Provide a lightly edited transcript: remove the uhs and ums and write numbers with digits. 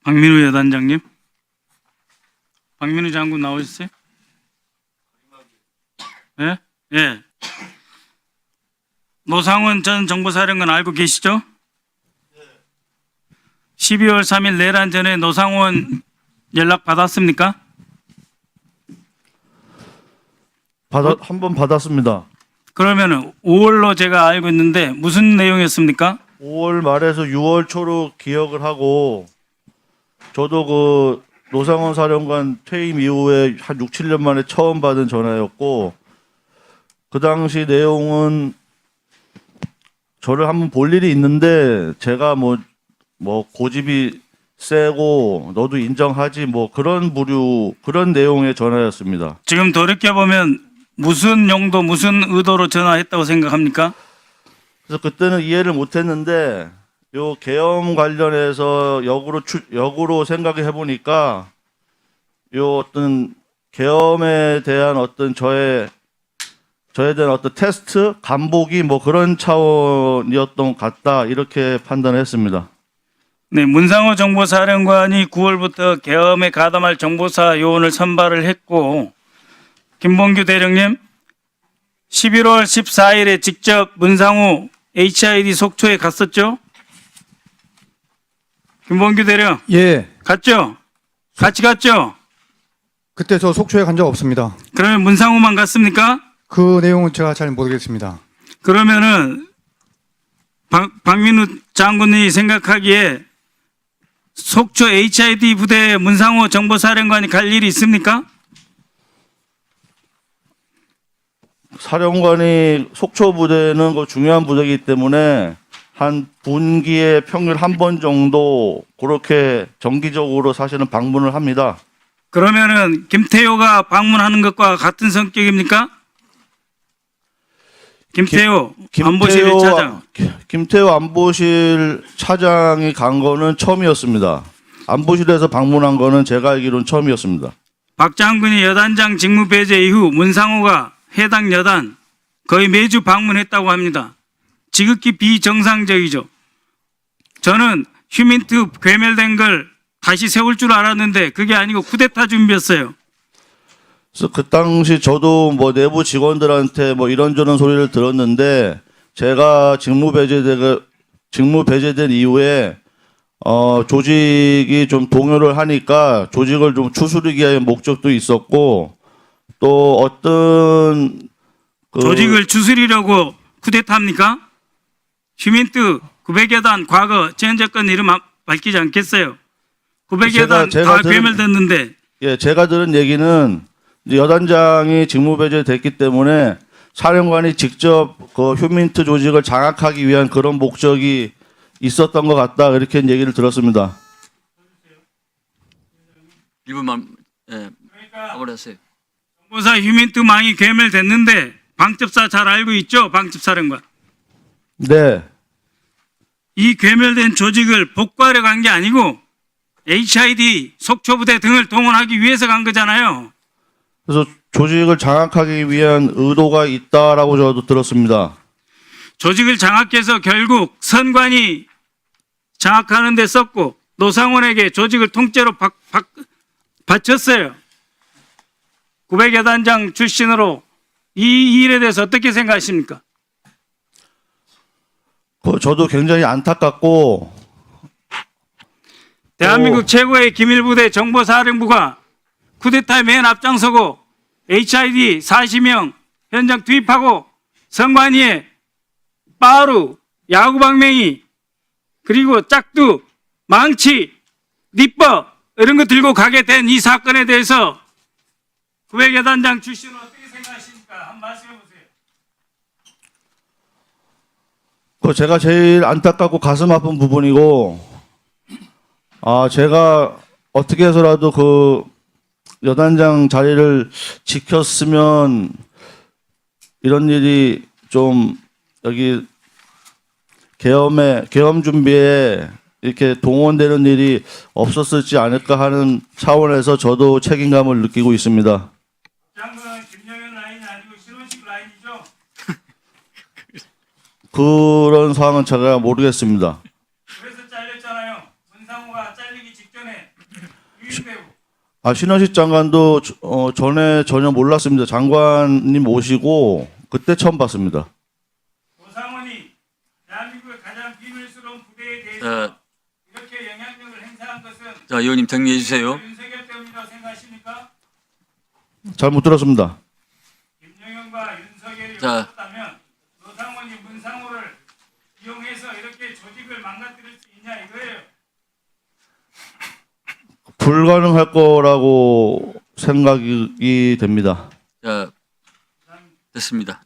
박민우 여단장님, 박민우 장군 나오셨어요? 예? 예. 노상원 전 정보사령관 알고 계시죠? 12월 3일 내란 전에 노상원 연락 받았습니까? 한 번 받았습니다. 그러면은 5월로 제가 알고 있는데 무슨 내용이었습니까? 5월 말에서 6월 초로 기억을 하고 저도 그 노상원 사령관 퇴임 이후에 한 6, 7년 만에 처음 받은 전화였고 그 당시 내용은 저를 한번 볼 일이 있는데 제가 뭐 고집이 세고 너도 인정하지 뭐 그런 부류 그런 내용의 전화였습니다. 지금 돌이켜보면 무슨 용도, 무슨 의도로 전화했다고 생각합니까? 그래서 그때는 이해를 못했는데 요 계엄 관련해서 역으로 생각해 보니까 요 어떤 계엄에 대한 어떤 저에 대한 어떤 테스트, 간보기 뭐 그런 차원이었던 것 같다 이렇게 판단했습니다. 네, 문상호 정보사령관이 9월부터 계엄에 가담할 정보사 요원을 선발을 했고 김봉규 대령님 11월 14일에 직접 문상호 HID 속초에 갔었죠? 김봉규 대령 예, 갔죠? 같이 갔죠? 그때 저 속초에 간 적 없습니다. 그러면 문상호만 갔습니까? 그 내용은 제가 잘 모르겠습니다. 그러면은 박민우 장군이 생각하기에 속초 HID 부대에 문상호 정보사령관이 갈 일이 있습니까? 사령관이 속초 부대는 그 중요한 부대이기 때문에 한 분기에 평균 한 번 정도 그렇게 정기적으로 사실은 방문을 합니다. 그러면은 김태효가 방문하는 것과 같은 성격입니까? 김태효 안보실 1차장. 김태호 안보실 차장이 간 거는 처음이었습니다. 안보실에서 방문한 거는 제가 알기로는 처음이었습니다. 박 장군이 여단장 직무 배제 이후 문상호가 해당 여단 거의 매주 방문했다고 합니다. 지극히 비정상적이죠. 저는 휴민트 괴멸된 걸 다시 세울 줄 알았는데 그게 아니고 쿠데타 준비였어요. 그래서 그 당시 저도 뭐 내부 직원들한테 뭐 이런저런 소리를 들었는데 제가 직무 배제된 이후에 조직이 좀 동요를 하니까 조직을 좀 추스르기 위한 목적도 있었고 또 어떤 조직을 추스리려고 쿠데타입니까? 휴민트 900여단 과거 지원정권 이름 밝히지 않겠어요. 900여단 다 괴멸됐는데. 예, 제가 들은 얘기는 이제 여단장이 직무 배제됐기 때문에 사령관이 직접 그 휴민트 조직을 장악하기 위한 그런 목적이 있었던 것 같다 이렇게 얘기를 들었습니다. 1분만 마무리하세요. 정보사 휴민트망이 괴멸됐는데 방첩사 잘 알고 있죠? 방첩사령관. 네. 이 괴멸된 조직을 복구하려 간 게 아니고 HID 속초부대 등을 동원하기 위해서 간 거잖아요. 그래서 조직을 장악하기 위한 의도가 있다라고 저도 들었습니다. 조직을 장악해서 결국 선관위 장악하는 데 썼고 노상원에게 조직을 통째로 바쳤어요. 900여단장 출신으로 이 일에 대해서 어떻게 생각하십니까? 저도 굉장히 안타깝고 대한민국 최고의 기밀부대 정보사령부가 쿠데타에 맨 앞장서고 HID 40명 현장 투입하고 선관위에 빠루, 야구방맹이 그리고 짝두, 망치, 니퍼 이런 거 들고 가게 된 이 사건에 대해서 900여단장 출신으로 어떻게 생각하십니까? 한번 말씀해 보세요. 제가 제일 안타깝고 가슴 아픈 부분이고 제가 어떻게 해서라도 그 여단장 자리를 지켰으면 이런 일이 좀 여기 계엄 준비에 이렇게 동원되는 일이 없었을지 않을까 하는 차원에서 저도 책임감을 느끼고 있습니다. 장군은 김영현 라인이 아니고 신원식 라인이죠? 그런 상황은 제가 모르겠습니다. 그래서 잘렸잖아요. 문상호가 문상호가 잘리기 직전에 유인배우 신원식 장관도 전에 전혀 몰랐습니다. 장관님 오시고 그때 처음 봤습니다. 노상원이 대한민국의 가장 비밀스러운 부대에 대해서 자, 이렇게 영향력을 행사한 것은 자, 의원님 정리해 주세요. 윤석열 때문이라고 생각하십니까? 잘 못 들었습니다. 김정은과 윤석열이 자. 없었다면 노상원이 문상호를 이용해서 이렇게 조직을 망가뜨릴 수 있냐 이거예요. 불가능할 거라고 생각이 됩니다. 자, 됐습니다.